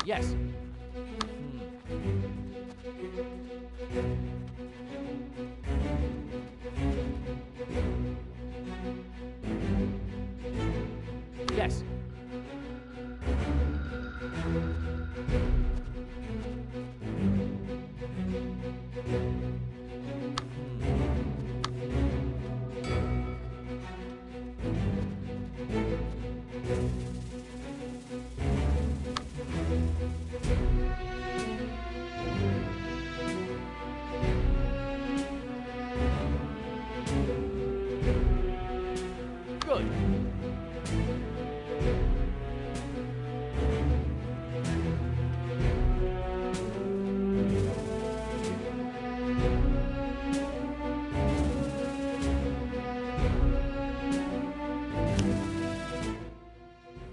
Yes. Yes. Good.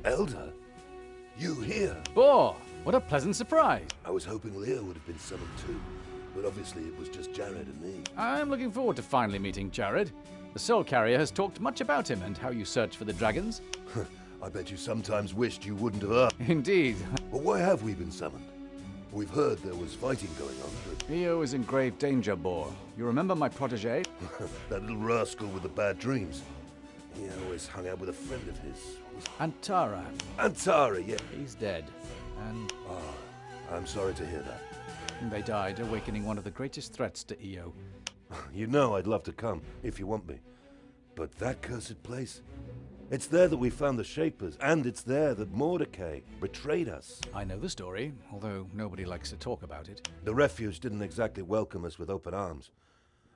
Elder? You here? Boar, what a pleasant surprise. I was hoping Leah would have been summoned too, but obviously it was just Jared and me. I'm looking forward to finally meeting Jared. The Soul Carrier has talked much about him and how you search for the dragons. I bet you sometimes wished you wouldn't have asked. Indeed. Well, why have we been summoned? We've heard there was fighting going on, but Io is in grave danger, Boar. You remember my protege? that little rascal with the bad dreams. He always hung out with a friend of his. Antara. Antara, yeah. He's dead. And I'm sorry to hear that. they died, awakening one of the greatest threats to Io. You know I'd love to come, if you want me. But that cursed place? It's there that we found the Shapers, and it's there that Mordecai betrayed us. I know the story, although nobody likes to talk about it. The refuge didn't exactly welcome us with open arms.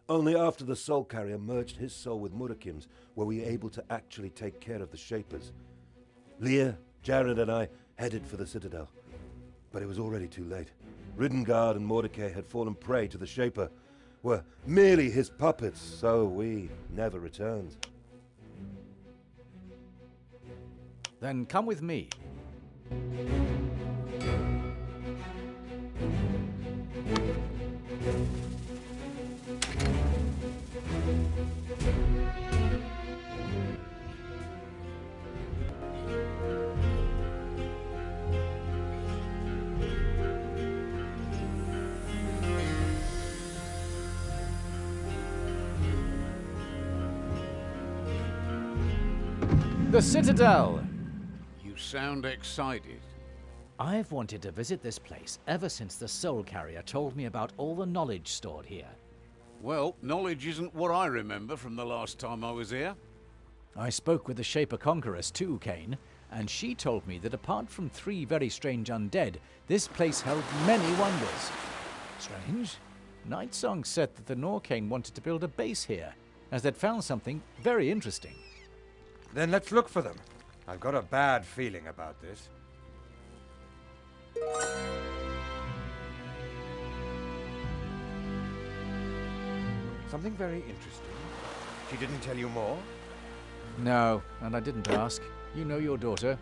Only after the Soul Carrier merged his soul with Mordecai's were we able to actually take care of the Shapers. Leah, Jared and I headed for the Citadel. But it was already too late. Ridengard and Mordecai had fallen prey to the Shaper, were merely his puppets, so we never returned. Then come with me. The Citadel! You sound excited. I've wanted to visit this place ever since the Soul Carrier told me about all the knowledge stored here. Well, knowledge isn't what I remember from the last time I was here. I spoke with the Shaper Conqueress too, Kane, and she told me that apart from 3 very strange undead, this place held many wonders. Strange. Nightsong said that the Norcane wanted to build a base here, as they'd found something very interesting. Then let's look for them. I've got a bad feeling about this. Something very interesting. She didn't tell you more? No, and I didn't ask. You know your daughter.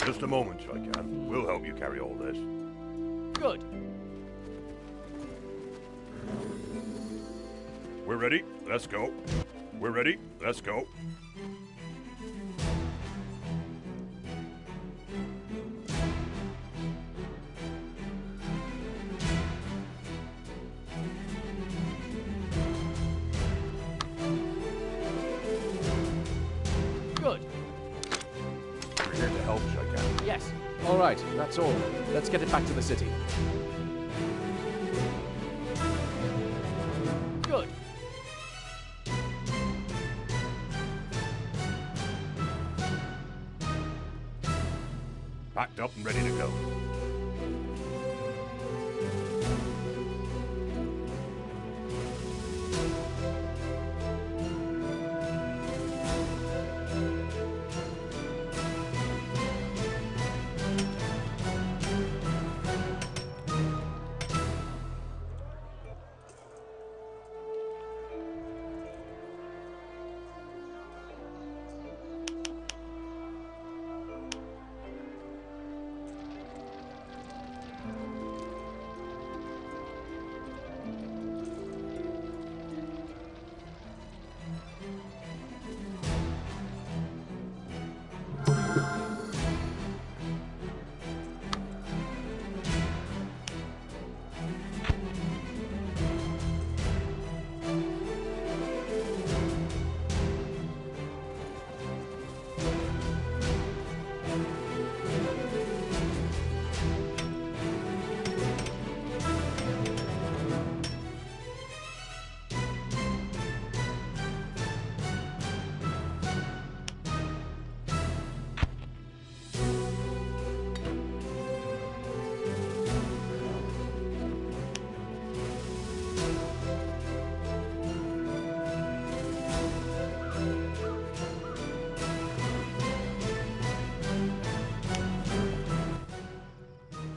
Just a moment, Shaikan. We'll help you carry all this. Good. We're ready. Let's go. We're ready. Let's go. Good. We're here to help, Shaikan. Yes. All right, that's all. Let's get it back to the city. Good. Packed up and ready to go.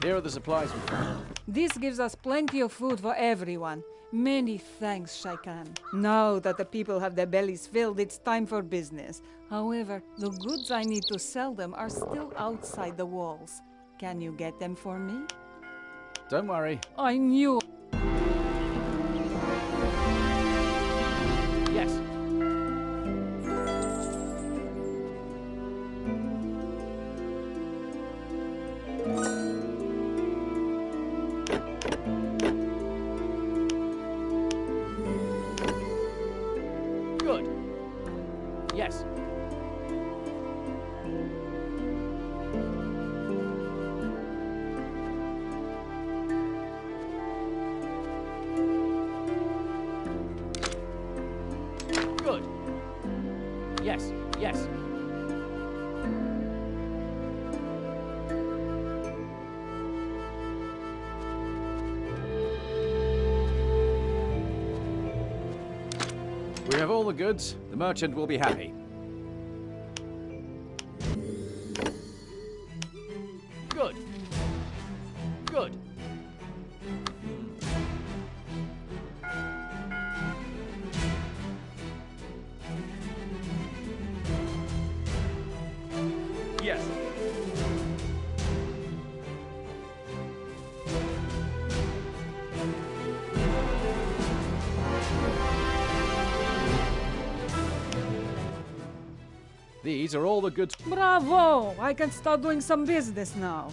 Here are the supplies we found. This gives us plenty of food for everyone. Many thanks, Shaikan. Now that the people have their bellies filled, it's time for business. However, the goods I need to sell them are still outside the walls. Can you get them for me? Don't worry. I knew. Yes. Good. Yes. Good. Yes, yes. We have all the goods. The merchant will be happy. Good. Good. Yes. These are all the goods. Bravo! I can start doing some business now.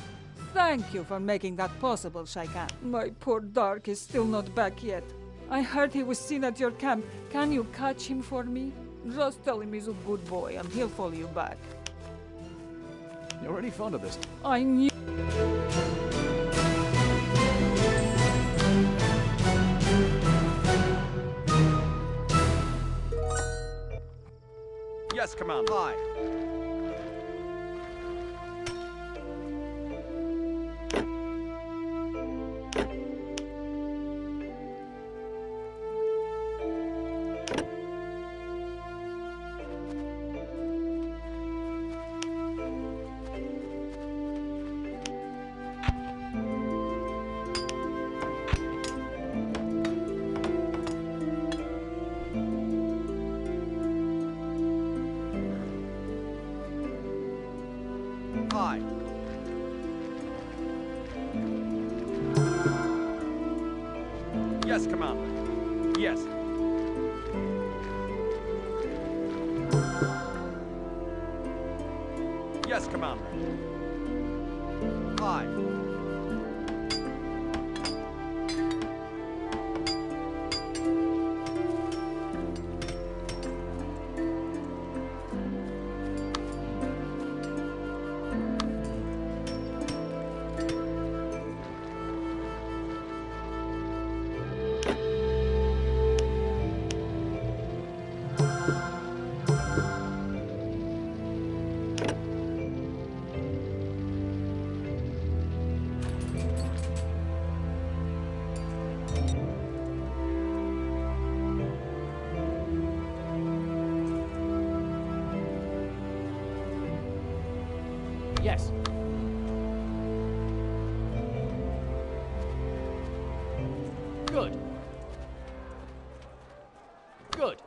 Thank you for making that possible, Shaikan. My poor Dark is still not back yet. I heard he was seen at your camp. Can you catch him for me? Just tell him he's a good boy and he'll follow you back. You're really fond of this. I knew. Yes, Commander. Aye. Yes, Commander. Yes. Yes, Commander. Aye. Yes. Good. Good.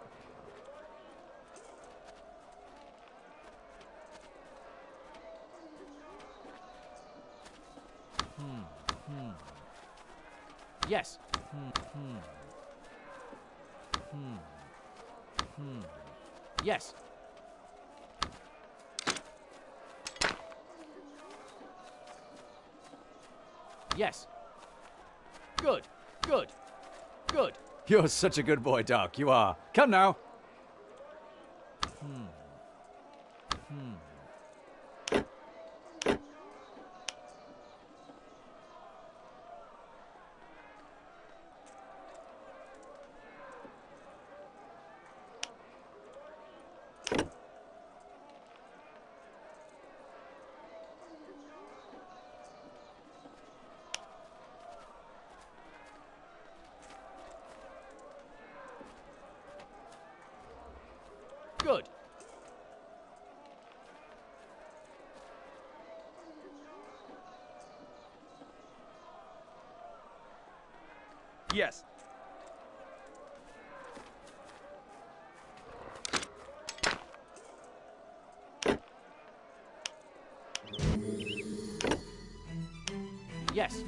Yes. Yes. Yes. Good. Good. Good. You're such a good boy, Doc. You are. Come now. Good. Yes. Yes.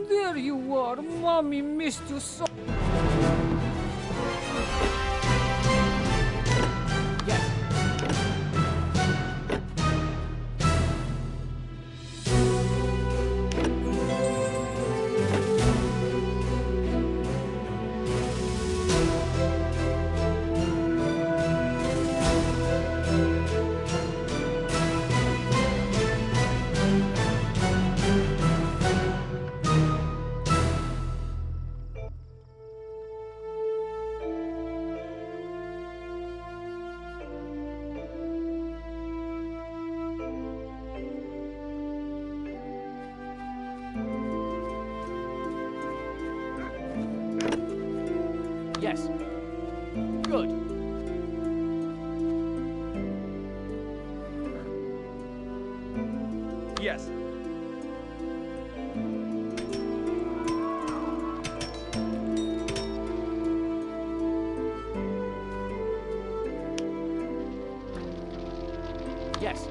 There you are. Mommy missed you so. Yes. Yes. Good. Yes. Yes.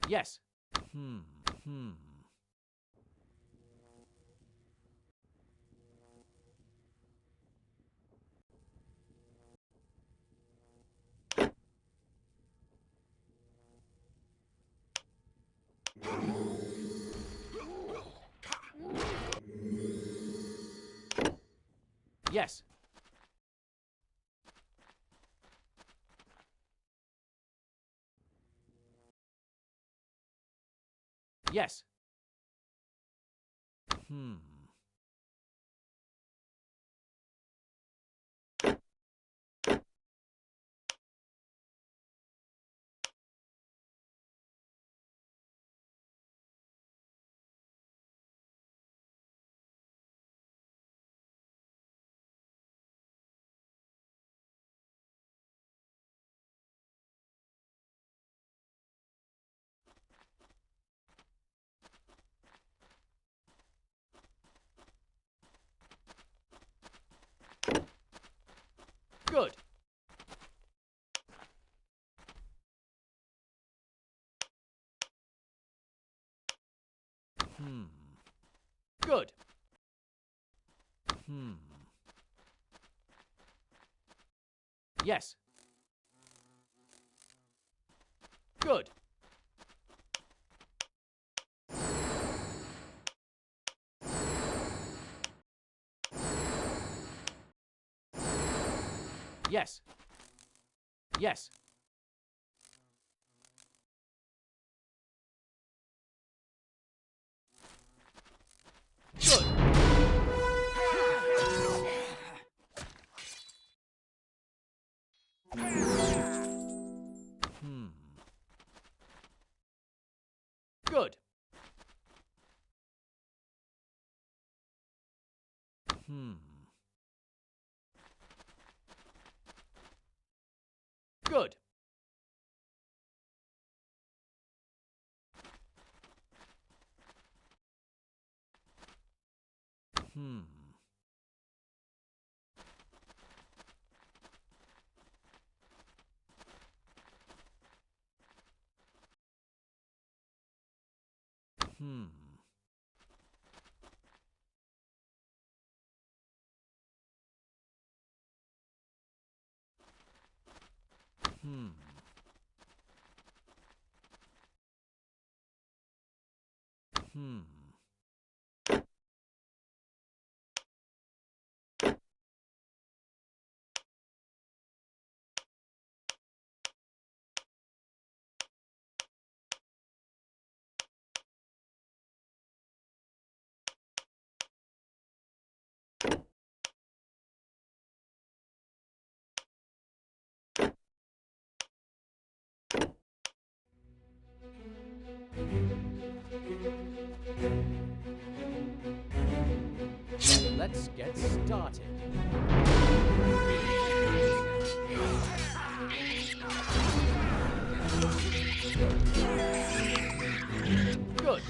Yes. Yes. Yes. Good. Good. Yes. Good. Yes. Yes. Good. Good. Good. Let's get started. Good.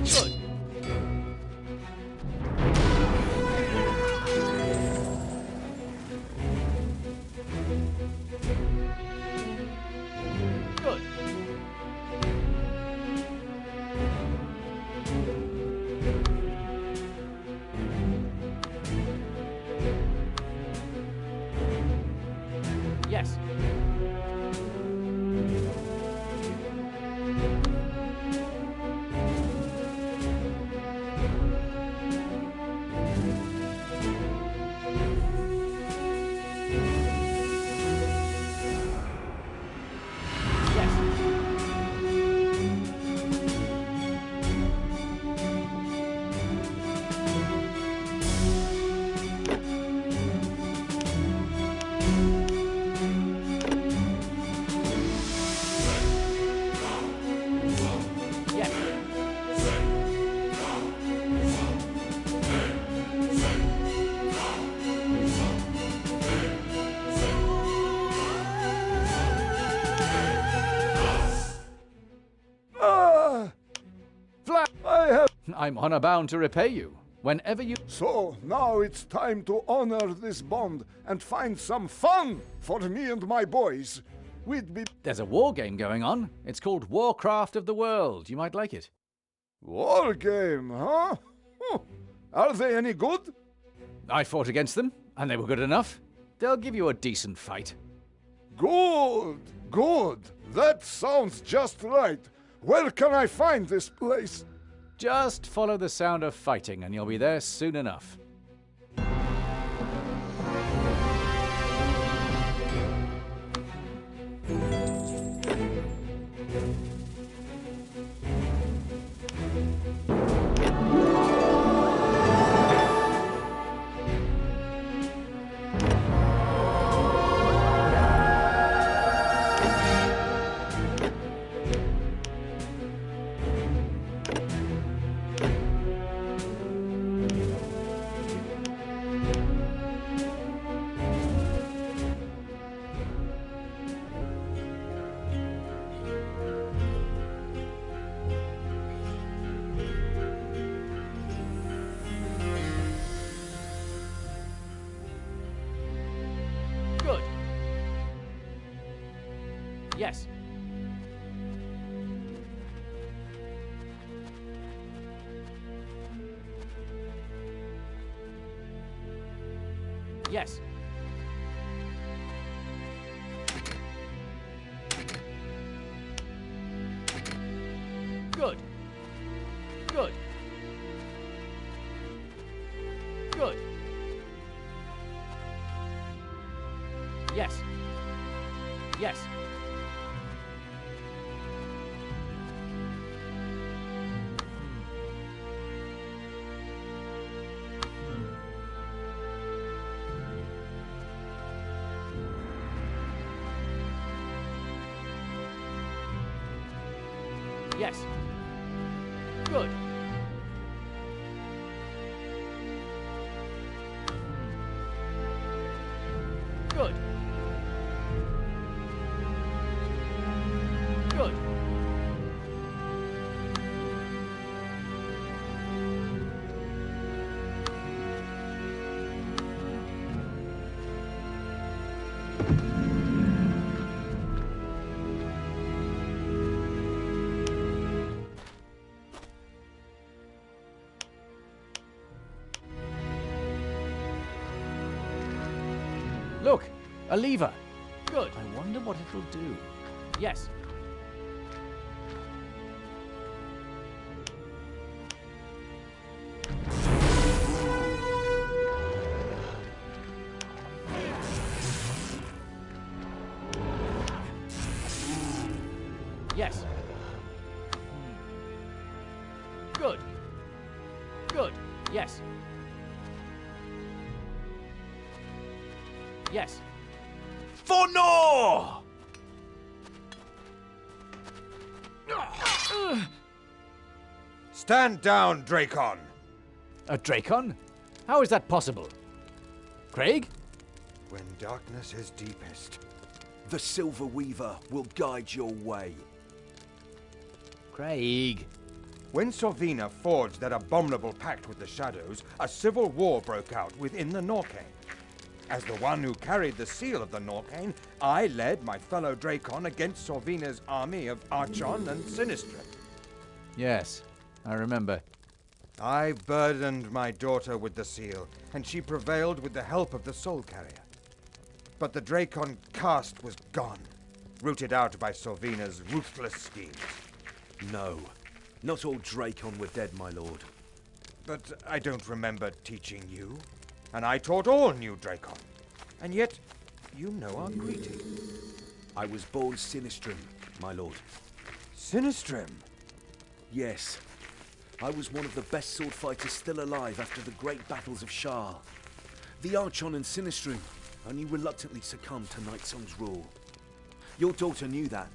Good. Good. Yes. Yes. Ah! I have. I'm honor bound to repay you whenever you... So now it's time to honor this bond and find some fun for me and my boys. we'd be... There's a war game going on. It's called Warcraft of the World. You might like it. War game, huh? Are they any good? I fought against them, and they were good enough. They'll give you a decent fight. Good, good. That sounds just right. Where can I find this place? Just follow the sound of fighting, and you'll be there soon enough. Good. Yes. Yes. Good. Good. Good. Yes. Yes. Yes. Good. Good. Good. Look, a lever. Good. I wonder what it'll do. Yes. Yes. Good. Good. Yes. Yes. For Nrar! Stand down, Dracon! A Dracon? How is that possible? Craig? When darkness is deepest. The Silver Weaver will guide your way. Craig. When Sorvina forged that abominable pact with the Shadows, a civil war broke out within the Norcane. As the one who carried the seal of the Norcane, I led my fellow Dracon against Sorvina's army of Archon and Sinistrim. Yes, I remember. I burdened my daughter with the seal, and she prevailed with the help of the Soul Carrier. But the Dracon caste was gone, rooted out by Sorvina's ruthless schemes. No, not all Dracon were dead, my lord. But I don't remember teaching you, and I taught all new Dracon. And yet, you know our greeting. I was born Sinistrim, my lord. Sinistrim? Yes. I was one of the best sword fighters still alive after the great battles of Shar. The Archon and Sinistrim only reluctantly succumbed to Nightsong's rule. Your daughter knew that.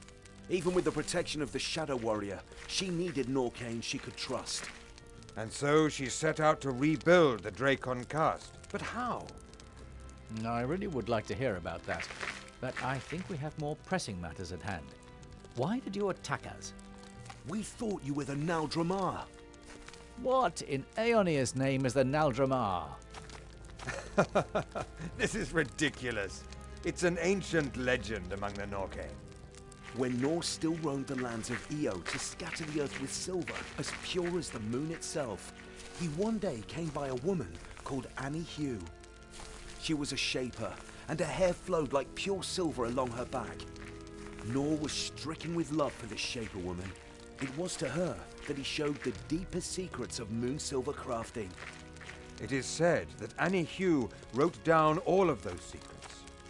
Even with the protection of the Shadow Warrior, she needed Norcane she could trust. And so she set out to rebuild the Dracon caste. But how? No, I really would like to hear about that. But I think we have more pressing matters at hand. Why did you attack us? We thought you were the Naldramar. What in Aeonia's name is the Naldramar? This is ridiculous. It's an ancient legend among the Norcae. When Nrar still roamed the lands of Io to scatter the earth with silver, as pure as the moon itself, he one day came by a woman called Annie Hugh. She was a shaper, and her hair flowed like pure silver along her back. Nrar was stricken with love for this shaper woman. It was to her that he showed the deepest secrets of moon silver crafting. It is said that Annie Hugh wrote down all of those secrets,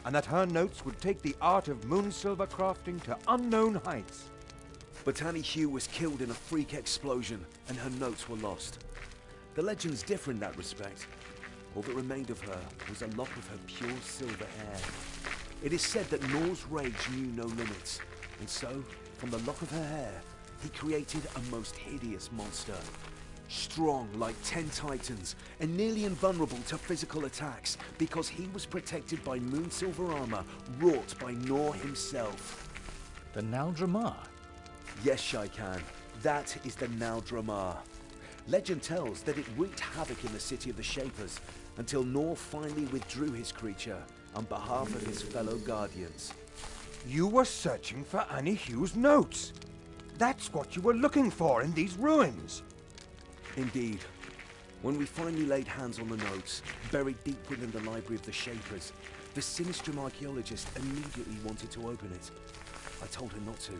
and that her notes would take the art of moon silver crafting to unknown heights. But Annie Hugh was killed in a freak explosion, and her notes were lost. The legends differ in that respect. All that remained of her was a lock of her pure silver hair. It is said that Nrar's rage knew no limits, and so, from the lock of her hair, he created a most hideous monster. Strong like 10 titans, and nearly invulnerable to physical attacks, because he was protected by moon silver armor wrought by Nrar himself. The Nrar? Yes, Shaikan, that is the Nrar. Legend tells that it wreaked havoc in the city of the Shapers, until Nrar finally withdrew his creature on behalf of his fellow Guardians. You were searching for Annie Hugh's notes. That's what you were looking for in these ruins. Indeed. When we finally laid hands on the notes, buried deep within the library of the Shapers, the Sinistrim archaeologist immediately wanted to open it. I told her not to,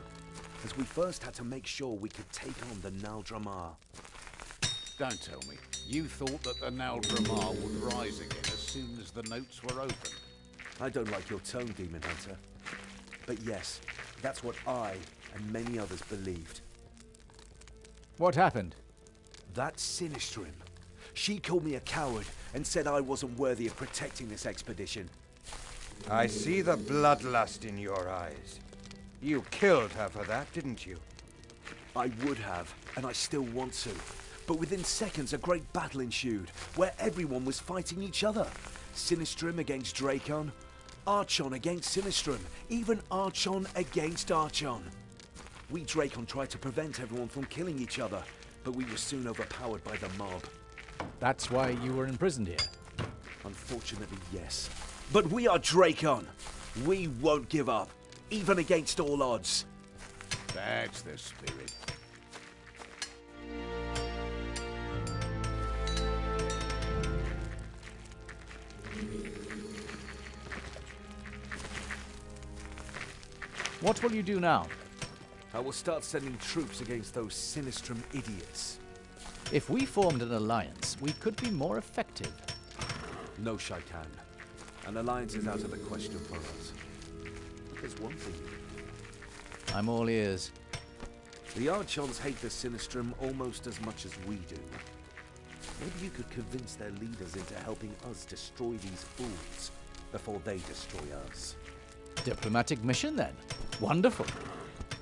as we first had to make sure we could take on the Nrar. Don't tell me. You thought that the Nrar would rise again as soon as the notes were open. I don't like your tone, Demon Hunter. But yes, that's what I and many others believed. What happened? That Sinistrim. She called me a coward and said I wasn't worthy of protecting this expedition. I see the bloodlust in your eyes. You killed her for that, didn't you? I would have, and I still want to. But within seconds, a great battle ensued, where everyone was fighting each other. Sinistrim against Drakon, Archon against Sinistrim, even Archon against Archon. We Drakon tried to prevent everyone from killing each other, but we were soon overpowered by the mob. That's why you were imprisoned here? Unfortunately, yes. But we are Drakon. We won't give up, even against all odds. That's the spirit. What will you do now? I will start sending troops against those Sinistrim idiots. If we formed an alliance, we could be more effective. No, Shaitan. An alliance is out of the question for us. But there's one thing. I'm all ears. The Archons hate the Sinistrim almost as much as we do. Maybe you could convince their leaders into helping us destroy these fools before they destroy us. Diplomatic mission, then. Wonderful.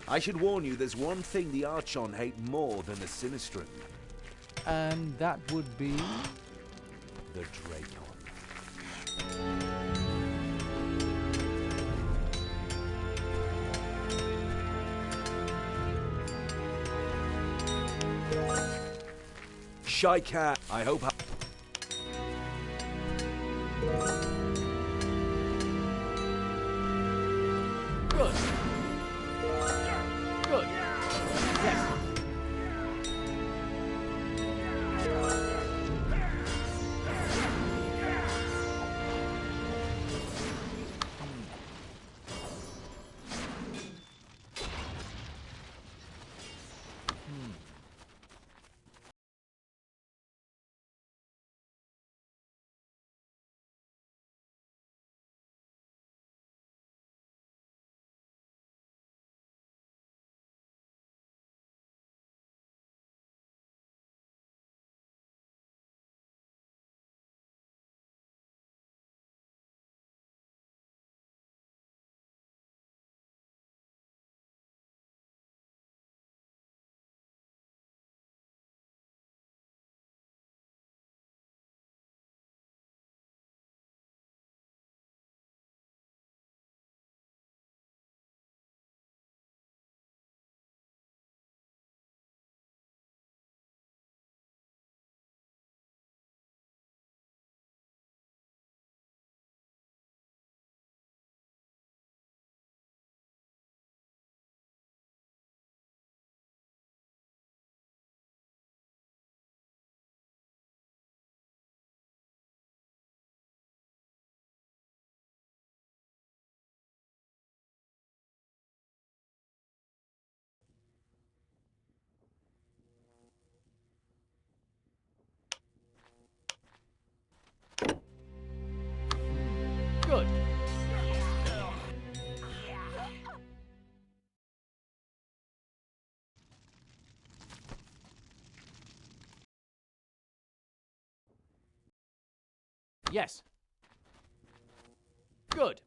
I should warn you, there's one thing the Archon hate more than the Sinistrim. And that would be? The Drakon. Shaikan, I hope... Good. Good. Yes. Good.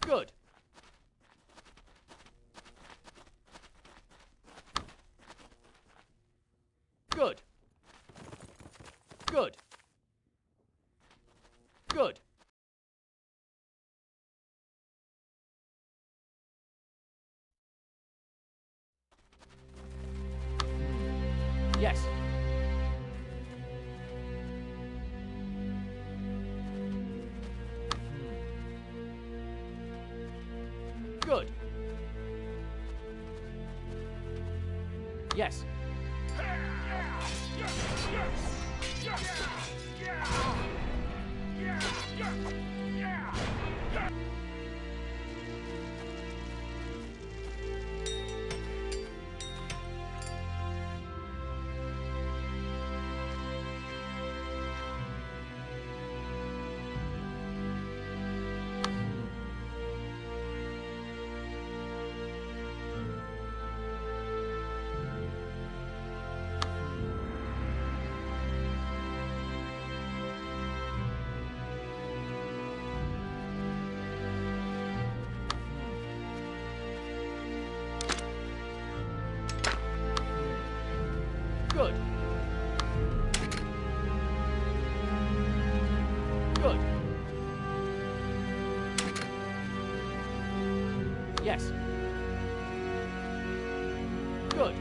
Good. Good. Good. Good. Yes. Good. Yes. Good. Good. Yes. Good.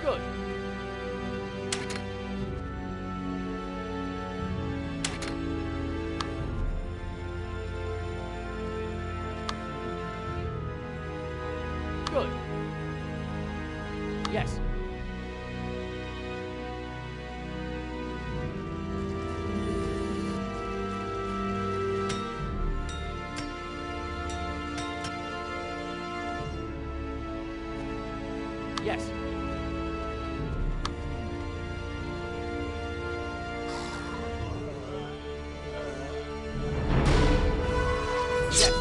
Good. Good. Yes. Yes. Yes.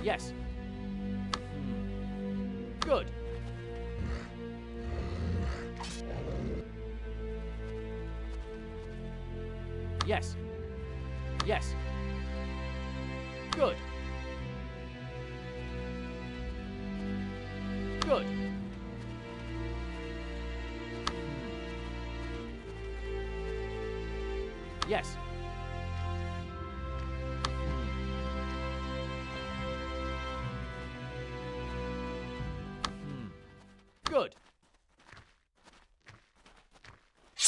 Yes. Good. Yes. Yes. Good. Good. Yes. Good.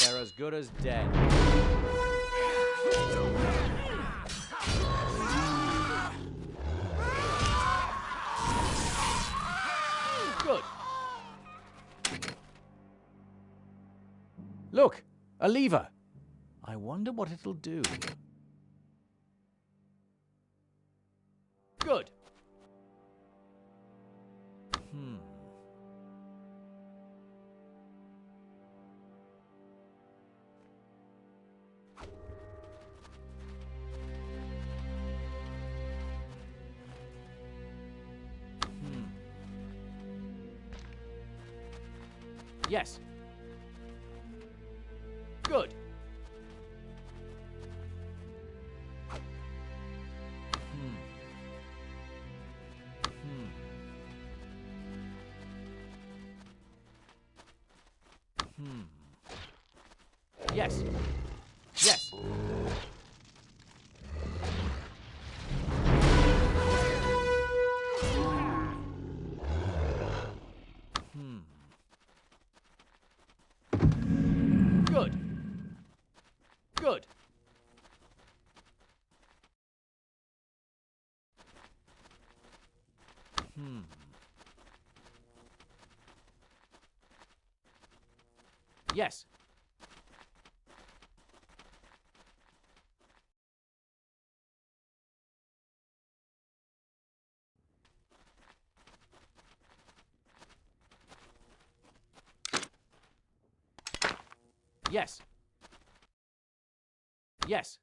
They're as good as dead. Good. Look, a lever. I wonder what it'll do. Good. Yes. Good. Yes. Yes. Good. Good. Yes. Yes. Yes.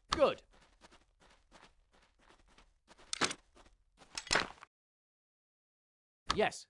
Good. Yes.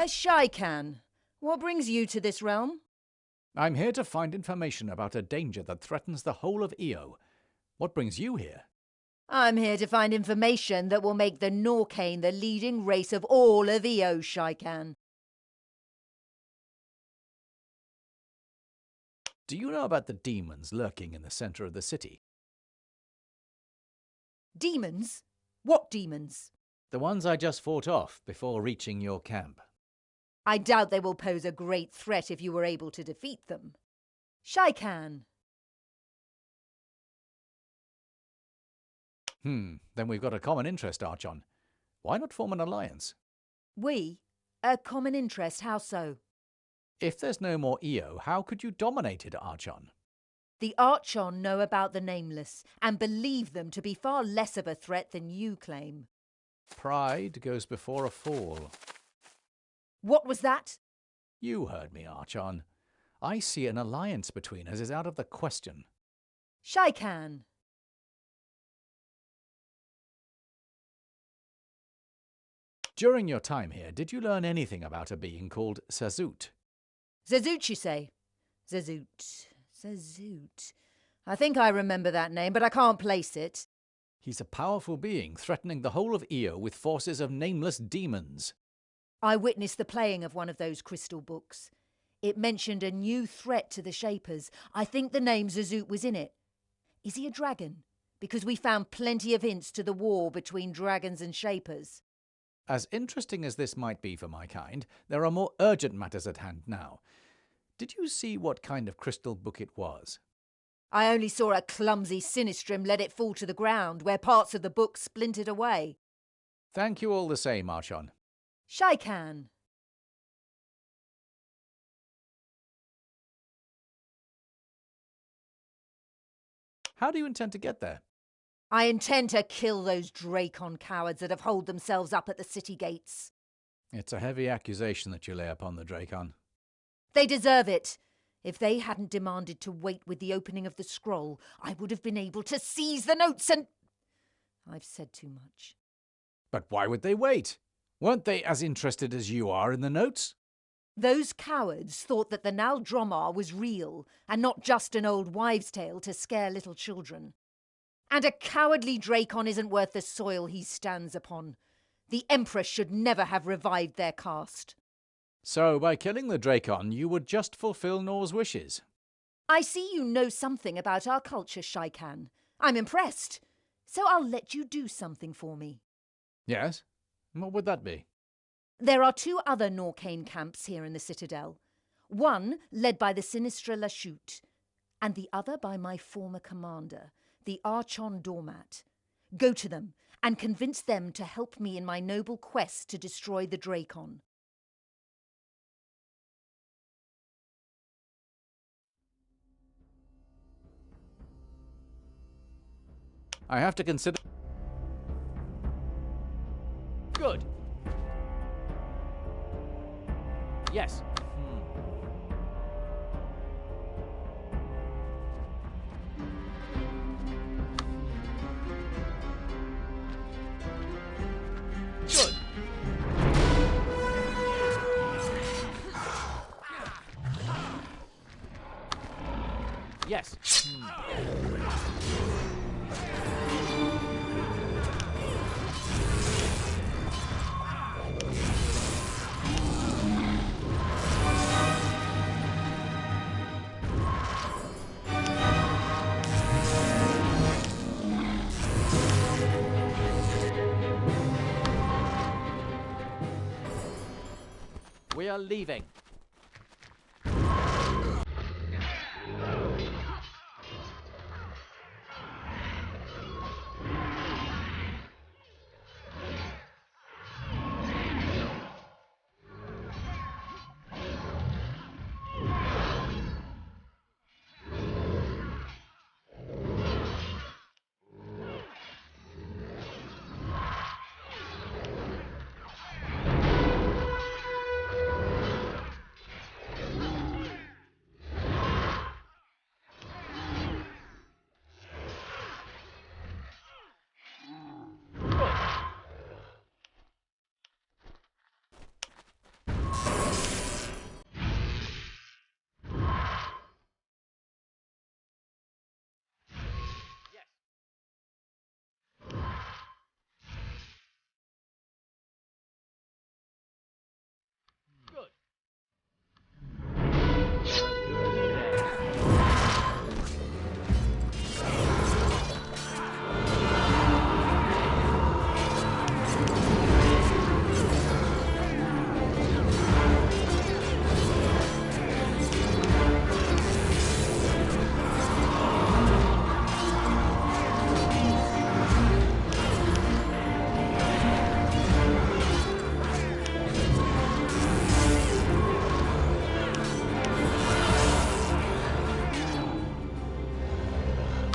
Shaikan, what brings you to this realm? I'm here to find information about a danger that threatens the whole of Io. What brings you here? I'm here to find information that will make the Norcane the leading race of all of Io, Shaikan. Do you know about the demons lurking in the center of the city? Demons? What demons? The ones I just fought off before reaching your camp. I doubt they will pose a great threat if you were able to defeat them. Shaikan. Then we've got a common interest, Archon. Why not form an alliance? We? A common interest, how so? If there's no more Io, how could you dominate it, Archon? The Archon know about the Nameless, and believe them to be far less of a threat than you claim. Pride goes before a fall. What was that? You heard me, Archon. I see an alliance between us is out of the question. Shaikan. During your time here, did you learn anything about a being called Sazut? Zazut, you say? Zazut. I think I remember that name, but I can't place it. He's a powerful being threatening the whole of Io with forces of nameless demons. I witnessed the playing of one of those crystal books. It mentioned a new threat to the Shapers. I think the name Zazut was in it. Is he a dragon? Because we found plenty of hints to the war between dragons and Shapers. As interesting as this might be for my kind, there are more urgent matters at hand now. Did you see what kind of crystal book it was? I only saw a clumsy Sinistrim let it fall to the ground, where parts of the book splintered away. Thank you all the same, Archon. Shaikan. How do you intend to get there? I intend to kill those Dracon cowards that have holed themselves up at the city gates. It's a heavy accusation that you lay upon the Dracon. They deserve it. If they hadn't demanded to wait with the opening of the scroll, I would have been able to seize the notes and... I've said too much. But why would they wait? Weren't they as interested as you are in the notes? Those cowards thought that the Naldromar was real and not just an old wives' tale to scare little children. And a cowardly Dracon isn't worth the soil he stands upon. The Empress should never have revived their caste. So, by killing the Dracon, you would just fulfill Nrar's wishes. I see you know something about our culture, Shaikan. I'm impressed. So I'll let you do something for me. Yes? What would that be? There are 2 other Norcane camps here in the Citadel. One led by the Sinistra Lachute, and the other by my former commander, the Archon doormat. Go to them and convince them to help me in my noble quest to destroy the Drakon. I have to consider... Good. Yes. Good. Yes. We are leaving. Good.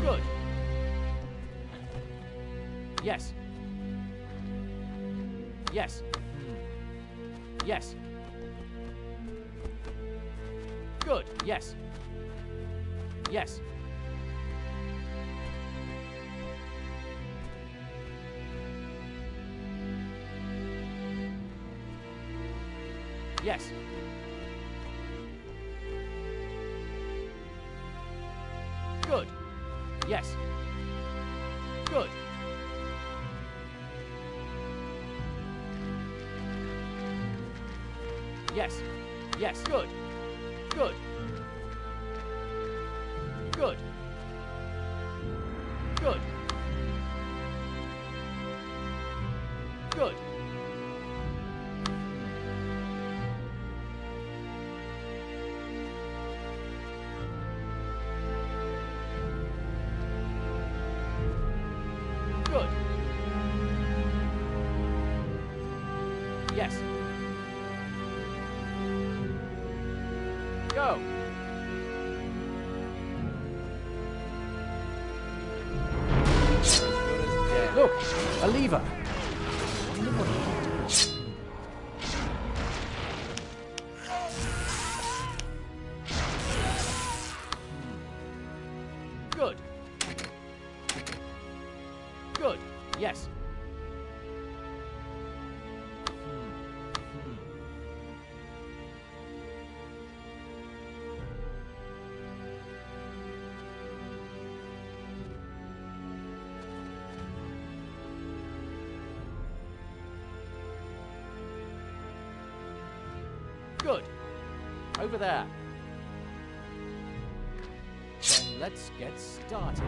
Good. Yes. Yes. Yes. Good. Yes. Yes. Yes. Good. Yes. Good. Yes. Yes. Good. Good. Good. Good. Good. Good. Yes. Go. As good as dead. Look, a lever. Wonder what it does. Good. Good. Yes. Good. Over there. Then let's get started.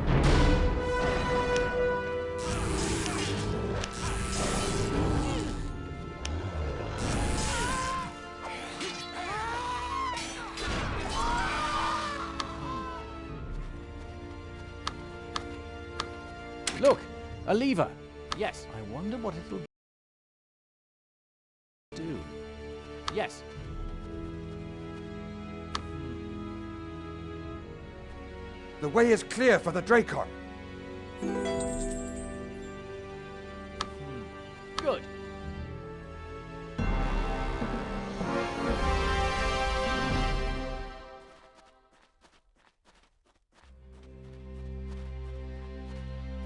Look, a lever. Yes. I wonder what it'll do. Yes. The way is clear for the Dracon. Good.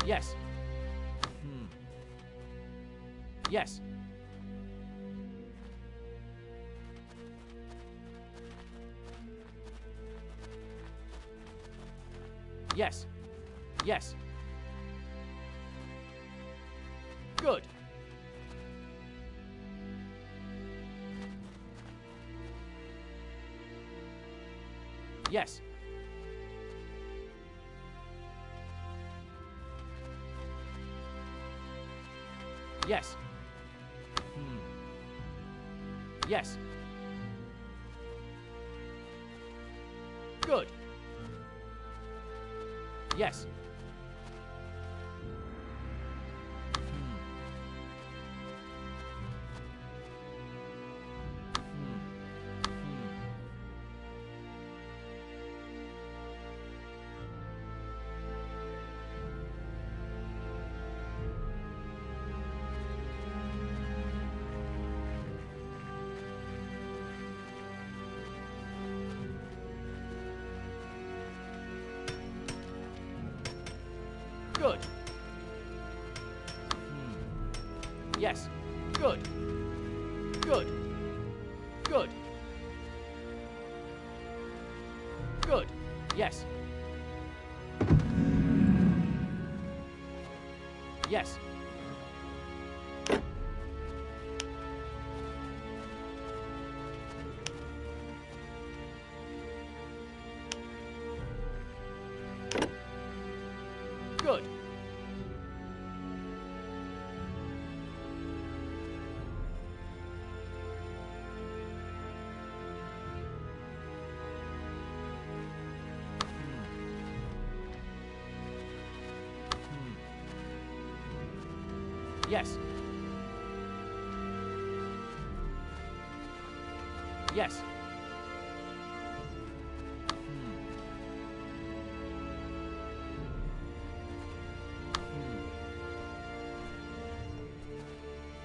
Yes. Yes. Yes. Yes. Good. Yes. Yes. Yes. Good. Yes. Good. Yes. Good. Good. Good. Good. Yes. Yes. Good. Yes. Yes.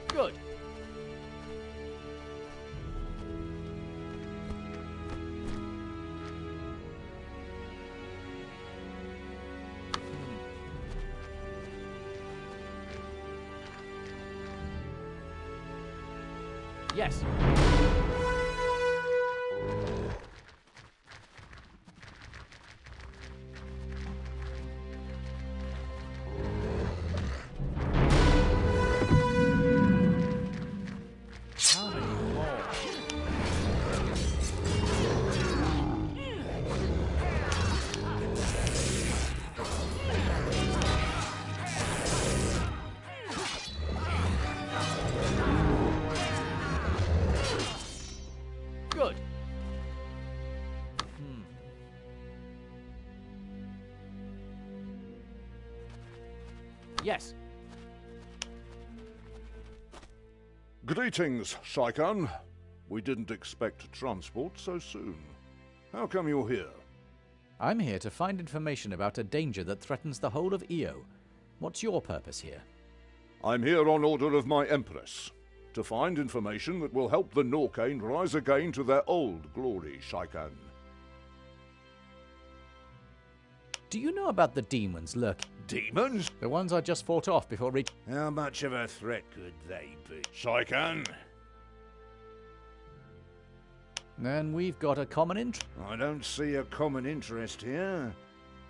Good. Yes. How many more? Good. Yes. Greetings, Shaikan. We didn't expect transport so soon. How come you're here? I'm here to find information about a danger that threatens the whole of Io. What's your purpose here? I'm here on order of my Empress, to find information that will help the Norcane rise again to their old glory, Shaikan. Do you know about the demons lurking? Demons? The ones I just fought off before How much of a threat could they be? Shaikan? Then we've got a common interest. I don't see a common interest here,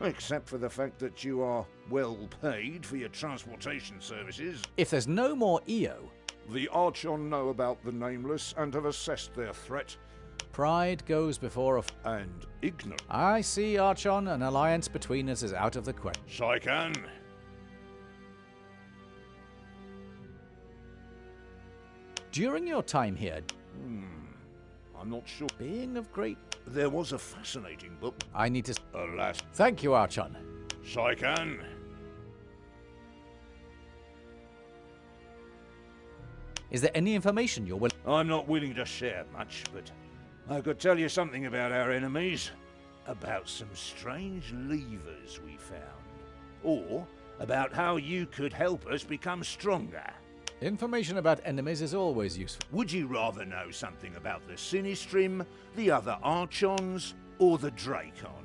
except for the fact that you are well paid for your transportation services. If there's no more Io, The Archon know about the Nameless and have assessed their threat, pride goes before a... and ignorance. I see, Archon, an alliance between us is out of the question. Shaikan? During your time here, I'm not sure. being of great... There was a fascinating book. I need to... Alas. Thank you, Archon. Shaikan? Is there any information you're willing? I'm not willing to share much, but I could tell you something about our enemies. About some strange levers we found. Or about how you could help us become stronger. Information about enemies is always useful. Would you rather know something about the Sinistrim, the other Archons, or the Drakon?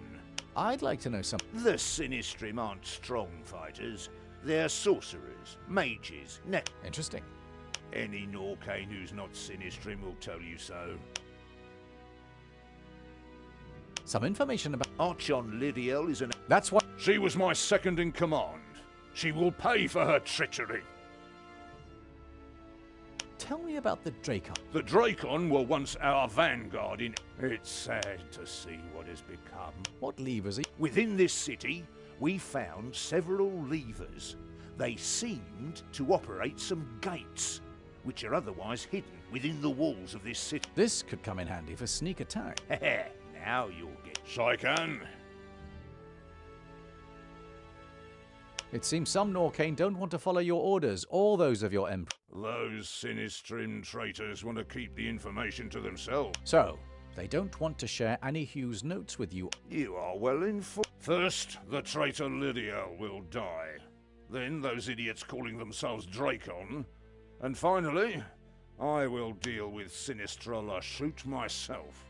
I'd like to know something. The Sinistrim aren't strong fighters. They're sorcerers, mages, Interesting. Any Norcane who's not Sinistrim will tell you so. Some information about... Archon Lydiel is an... That's what... She was my second in command. She will pay for her treachery. Tell me about the Drakon. The Drakon were once our vanguard in... It's sad to see what has become. What levers are... Within this city, we found several levers. They seemed to operate some gates, which are otherwise hidden within the walls of this city. This could come in handy for sneak attack. Now you'll get... Shaikan. It seems some Norcane don't want to follow your orders, or those of your Emperor. Those Sinistrim traitors want to keep the information to themselves. So, they don't want to share Annie Hughes' notes with you. You are well informed. First, the traitor Lydiel will die. Then those idiots calling themselves Drakon. And finally, I will deal with Sinistra Lashut myself.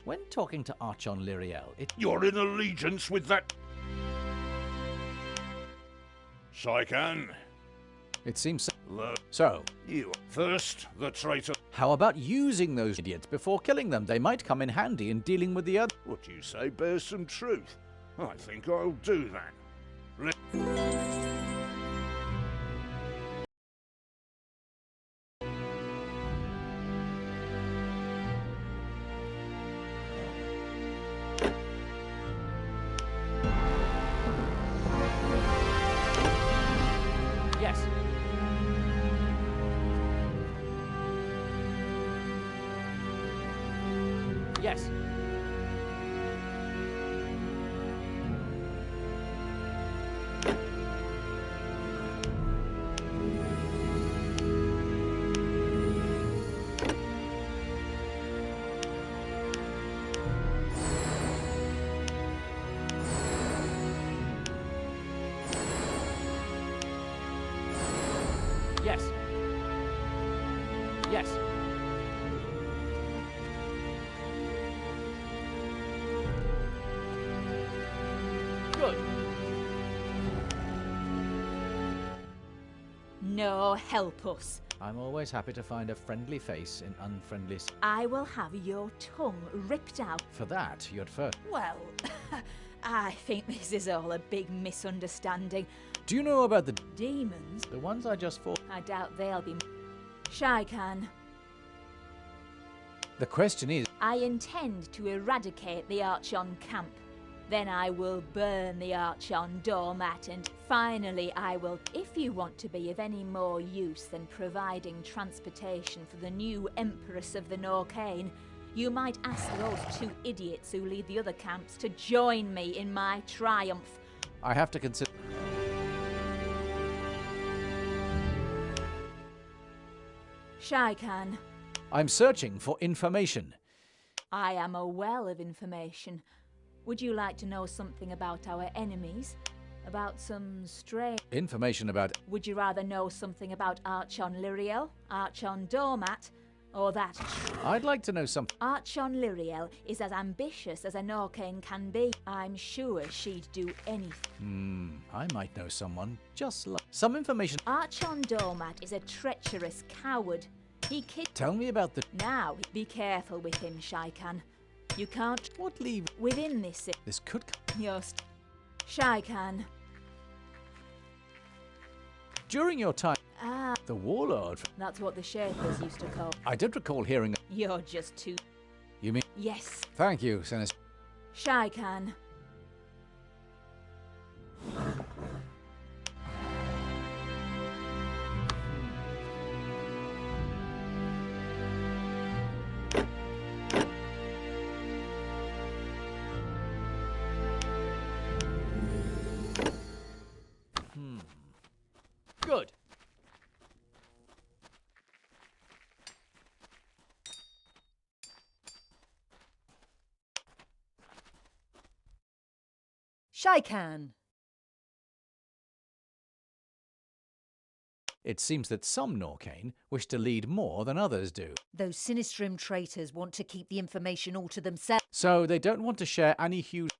When talking to Archon Lyriel, You're in allegiance with that... Shaikan. It seems... Lo So, you. First, the traitor... how about using those idiots before killing them? They might come in handy in dealing with the other... What you say bears some truth. I think I'll do that. Yes. Yes. Yes. Yes. Good. No, help us. I'm always happy to find a friendly face in unfriendly... I will have your tongue ripped out. For that, you'd first... Well, I think this is all a big misunderstanding. Do you know about the... Demons? The ones I just fought? I doubt they'll be... Shaikan. The question is... I intend to eradicate the Archon camp. Then I will burn the Archon doormat, and finally I will... If you want to be of any more use than providing transportation for the new Empress of the Norcane, you might ask those two idiots who lead the other camps to join me in my triumph. I have to consider... Shaikan. I'm searching for information. I am a well of information. Would you like to know something about our enemies? About some strange... Information about... Would you rather know something about Archon Lyriel, Archon Doormat, or that... I'd like to know something... Archon Lyriel is as ambitious as a Norcane can be. I'm sure she'd do anything. I might know someone just like... Some information... Archon Doormat is a treacherous coward. He kid... Tell me about the... Now, be careful with him, Shaikan. You can't... What leave... Within this... This could... Just... Shaikan. During your time... Ah, The Warlord... that's what the Shapers used to call... I don't recall hearing... You're just too... You mean... Yes. Thank you, Senator. Shaikan. Shaikan. It seems that some Norcane wish to lead more than others do. Those Sinistrim traitors want to keep the information all to themselves. So they don't want to share any huge...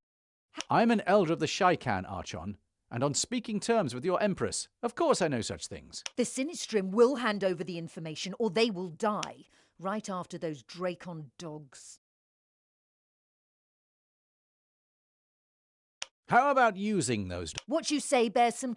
I'm an elder of the Shaikan, Archon, and on speaking terms with your Empress. Of course I know such things. The Sinistrim will hand over the information or they will die, right after those Dracon dogs. How about using those... What you say bears some...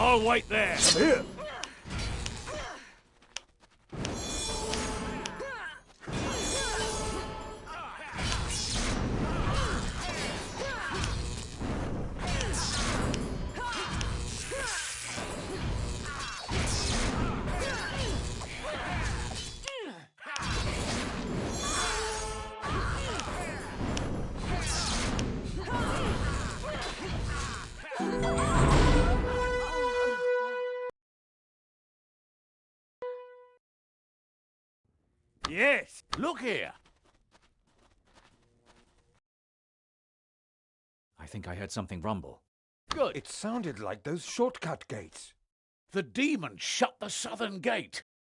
I'll wait there. Come here. Yes. Look here. I think I heard something rumble. Good. It sounded like those shortcut gates. The demon shut the southern gate.